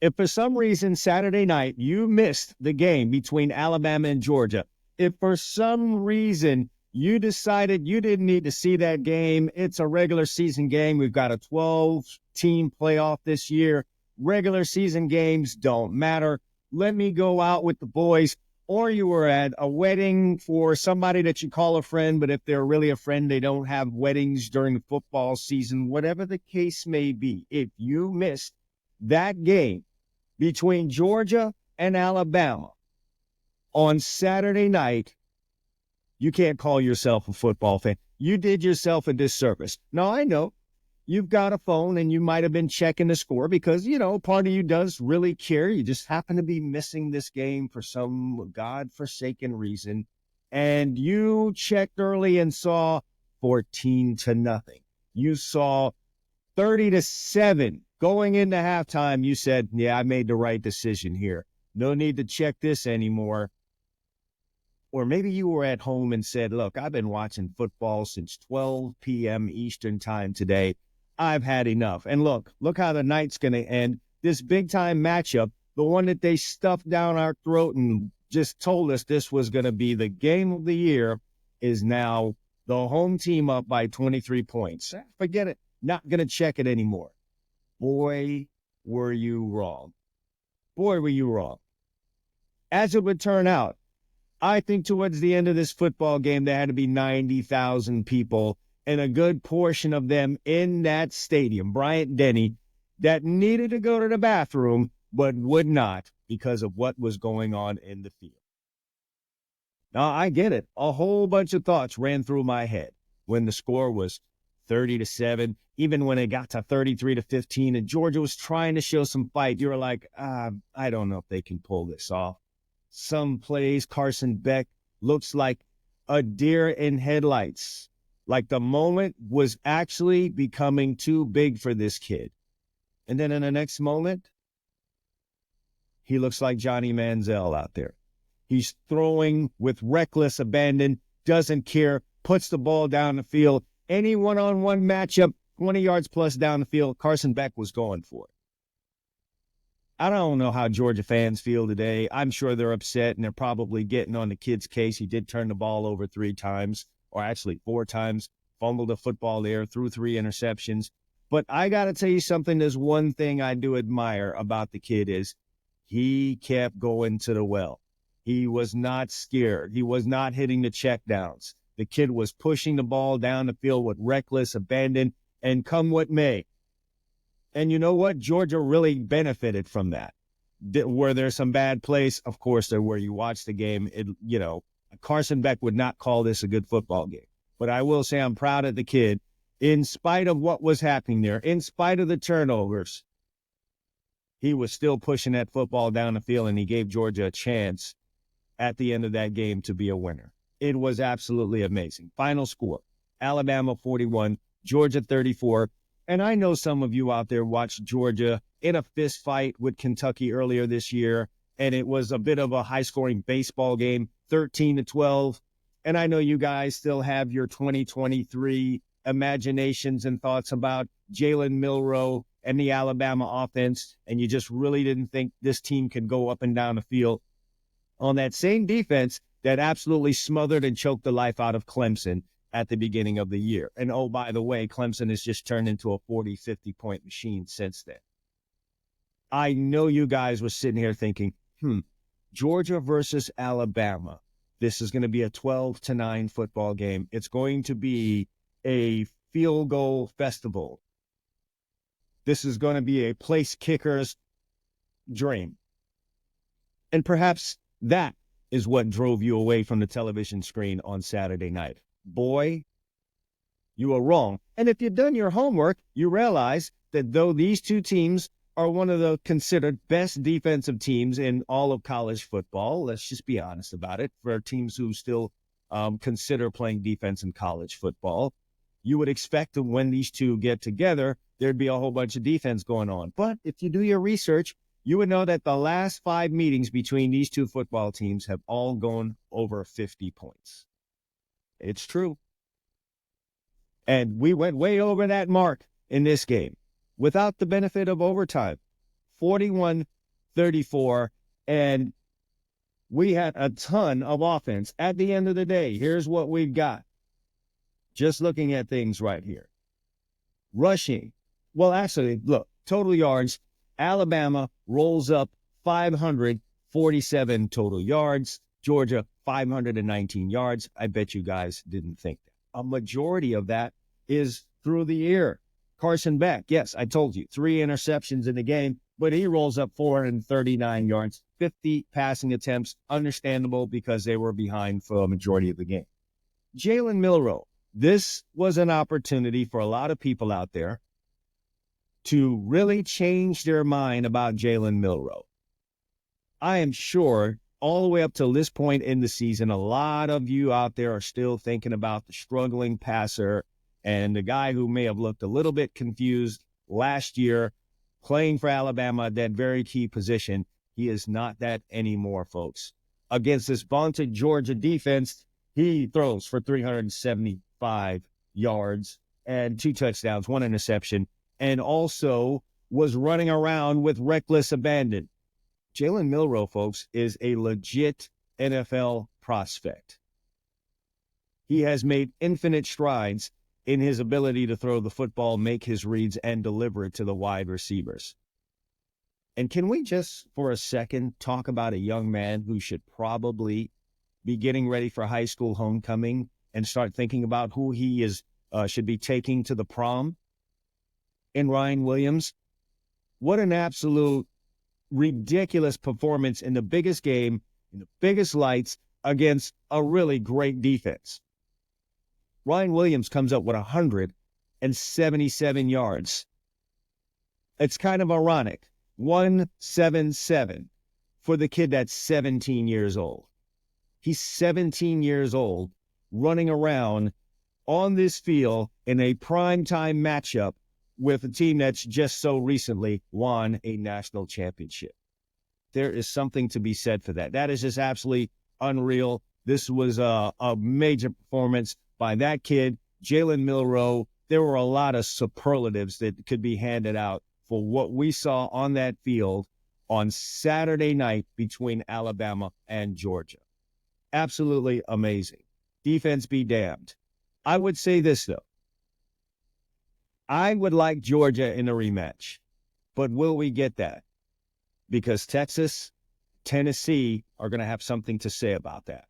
If for some reason Saturday night you missed the game between Alabama and Georgia, if for some reason you decided you didn't need to see that game, it's a regular season game. We've got a 12-team playoff this year. Regular season games don't matter. Let me go out with the boys. Or you were at a wedding for somebody that you call a friend, but if they're really a friend, they don't have weddings during the football season, whatever the case may be. If you missed that game between Georgia and Alabama on Saturday night, you can't call yourself a football fan. You did yourself a disservice. Now, I know you've got a phone and you might have been checking the score because, part of you does really care. You just happen to be missing this game for some godforsaken reason. And you checked early and saw 14-0. You saw 30-7 going into halftime. You said, yeah, I made the right decision here. No need to check this anymore. Or maybe you were at home and said, look, I've been watching football since 12 p.m. Eastern time today. I've had enough. And look how the night's going to end. This big-time matchup, the one that they stuffed down our throat and just told us this was going to be the game of the year, is now the home team up by 23 points. Forget it. Not going to check it anymore. Boy, were you wrong. Boy, were you wrong. As it would turn out, I think towards the end of this football game, there had to be 90,000 people, and a good portion of them in that stadium, Bryant-Denny, that needed to go to the bathroom but would not because of what was going on in the field. Now, I get it. A whole bunch of thoughts ran through my head when the score was 30-7, even when it got to 33-15, and Georgia was trying to show some fight. You were like, I don't know if they can pull this off. Some plays, Carson Beck looks like a deer in headlights. Like the moment was actually becoming too big for this kid. And then in the next moment, he looks like Johnny Manziel out there. He's throwing with reckless abandon, doesn't care, puts the ball down the field. Any one-on-one matchup, 20 yards plus down the field, Carson Beck was going for it. I don't know how Georgia fans feel today. I'm sure they're upset, and they're probably getting on the kid's case. He did turn the ball over 3 times, or actually 4 times, fumbled the football there, threw 3 interceptions. But I got to tell you something, there's one thing I do admire about the kid is he kept going to the well. He was not scared. He was not hitting the checkdowns. The kid was pushing the ball down the field with reckless abandon, and come what may. And you know what? Georgia really benefited from that. Were there some bad plays? Of course there were. You watch the game, Carson Beck would not call this a good football game. But I will say I'm proud of the kid. In spite of what was happening there, in spite of the turnovers, he was still pushing that football down the field, and he gave Georgia a chance at the end of that game to be a winner. It was absolutely amazing. Final score, Alabama 41, Georgia 34. And I know some of you out there watched Georgia in a fist fight with Kentucky earlier this year, and it was a bit of a high-scoring baseball game, 13-12. And I know you guys still have your 2023 imaginations and thoughts about Jalen Milroe and the Alabama offense, and you just really didn't think this team could go up and down the field on that same defense that absolutely smothered and choked the life out of Clemson at the beginning of the year. And oh, by the way, Clemson has just turned into a 40, 50-point machine since then. I know you guys were sitting here thinking, Georgia versus Alabama. This is going to be a 12-9 football game. It's going to be a field goal festival. This is going to be a place kicker's dream. And perhaps that is what drove you away from the television screen on Saturday night. Boy, you are wrong. And if you've done your homework, you realize that though these two teams are one of the considered best defensive teams in all of college football, let's just be honest about it, for teams who still consider playing defense in college football, you would expect that when these two get together, there'd be a whole bunch of defense going on. But if you do your research, you would know that the last 5 meetings between these two football teams have all gone over 50 points. It's true. And we went way over that mark in this game without the benefit of overtime. 41-34, and we had a ton of offense. At the end of the day, here's what we've got. Just looking at things right here. Rushing. Well, actually, look, total yards. Alabama rolls up 547 total yards. Georgia, 519 yards. I bet you guys didn't think that. A majority of that is through the air. Carson Beck, yes, I told you, 3 interceptions in the game, but he rolls up 439 yards, 50 passing attempts. Understandable because they were behind for a majority of the game. Jalen Milroe, this was an opportunity for a lot of people out there to really change their mind about Jalen Milroe. I am sure all the way up till this point in the season, a lot of you out there are still thinking about the struggling passer and the guy who may have looked a little bit confused last year playing for Alabama at that very key position. He is not that anymore, folks. Against this vaunted Georgia defense, he throws for 375 yards and 2 touchdowns, 1 interception, and also was running around with reckless abandon. Jalen Milroe, folks, is a legit NFL prospect. He has made infinite strides in his ability to throw the football, make his reads, and deliver it to the wide receivers. And can we just, for a second, talk about a young man who should probably be getting ready for high school homecoming and start thinking about who he is should be taking to the prom? In Ryan Williams. What an absolute ridiculous performance in the biggest game, in the biggest lights, against a really great defense. Ryan Williams comes up with 177 yards. It's kind of ironic. 177 for the kid that's 17 years old. He's 17 years old, running around on this field in a primetime matchup with a team that's just so recently won a national championship. There is something to be said for that. That is just absolutely unreal. This was a major performance by that kid, Jalen Milroe. There were a lot of superlatives that could be handed out for what we saw on that field on Saturday night between Alabama and Georgia. Absolutely amazing. Defense be damned. I would say this, though. I would like Georgia in a rematch, but will we get that? Because Texas, Tennessee are going to have something to say about that.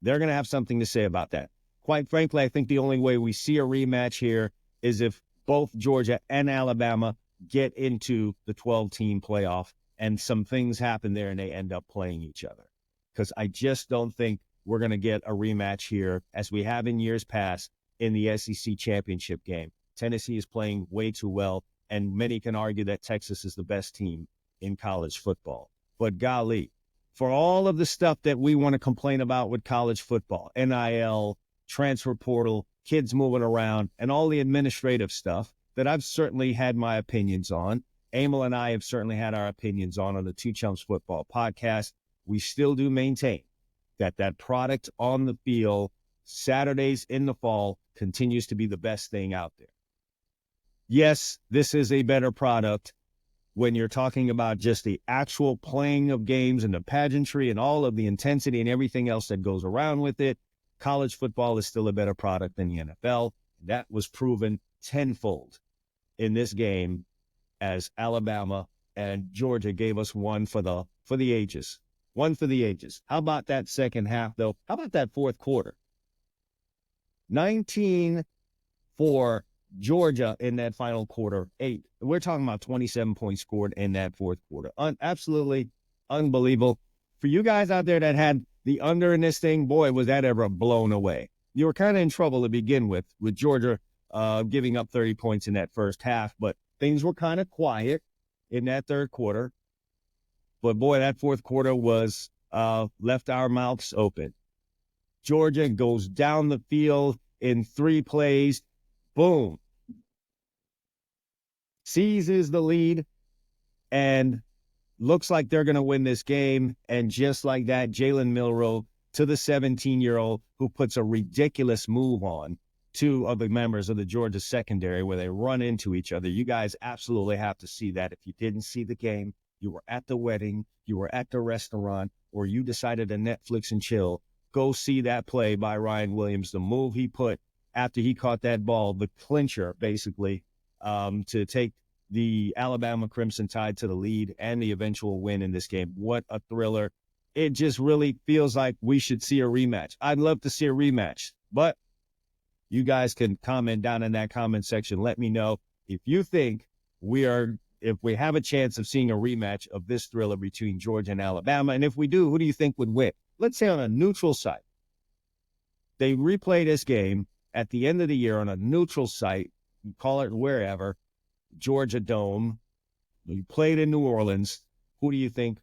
They're going to have something to say about that. Quite frankly, I think the only way we see a rematch here is if both Georgia and Alabama get into the 12-team playoff and some things happen there and they end up playing each other. Because I just don't think we're going to get a rematch here as we have in years past in the SEC championship game. Tennessee is playing way too well, and many can argue that Texas is the best team in college football. But golly, for all of the stuff that we want to complain about with college football, NIL, transfer portal, kids moving around, and all the administrative stuff that I've certainly had my opinions on, Emil and I have certainly had our opinions on the Two Chumps Football Podcast, we still do maintain that that product on the field, Saturdays in the fall, continues to be the best thing out there. Yes, this is a better product when you're talking about just the actual playing of games and the pageantry and all of the intensity and everything else that goes around with it. College football is still a better product than the NFL. That was proven tenfold in this game as Alabama and Georgia gave us one for the ages. One for the ages. How about that second half, though? How about that fourth quarter? 19 for Georgia in that final quarter, 8. We're talking about 27 points scored in that fourth quarter. Absolutely unbelievable. For you guys out there that had the under in this thing, boy, was that ever blown away. You were kind of in trouble to begin with Georgia giving up 30 points in that first half, but things were kind of quiet in that third quarter. But boy, that fourth quarter was left our mouths open. Georgia goes down the field in 3 plays. Boom. Seizes the lead and looks like they're going to win this game. And just like that, Jalen Milroe to the 17-year-old who puts a ridiculous move on two of the members of the Georgia secondary where they run into each other. You guys absolutely have to see that. If you didn't see the game, you were at the wedding, you were at the restaurant, or you decided to Netflix and chill, go see that play by Ryan Williams, the move he put after he caught that ball, the clincher, basically, to take the Alabama Crimson Tide to the lead and the eventual win in this game. What a thriller. It just really feels like we should see a rematch. I'd love to see a rematch, but you guys can comment down in that comment section. Let me know if you think if we have a chance of seeing a rematch of this thriller between Georgia and Alabama. And if we do, who do you think would win? Let's say on a neutral site. They replay this game at the end of the year on a neutral site, call it wherever, Georgia Dome. You played in New Orleans. Who do you think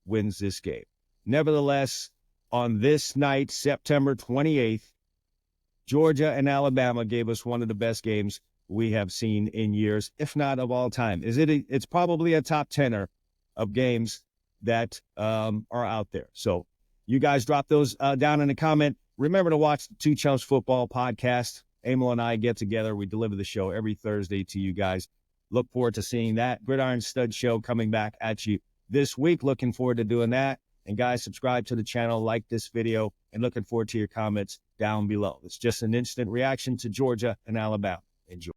wins this game? Nevertheless, on this night, September 28th, Georgia and Alabama gave us one of the best games we have seen in years, if not of all time. It's probably a top 10er of games that are out there. So you guys drop those down in the comment. Remember to watch the Two Chumps Football Podcast. Emil and I get together. We deliver the show every Thursday to you guys. Look forward to seeing that. Gridiron Stud Show coming back at you this week. Looking forward to doing that. And guys, subscribe to the channel, like this video, and looking forward to your comments down below. It's just an instant reaction to Georgia and Alabama. Enjoy.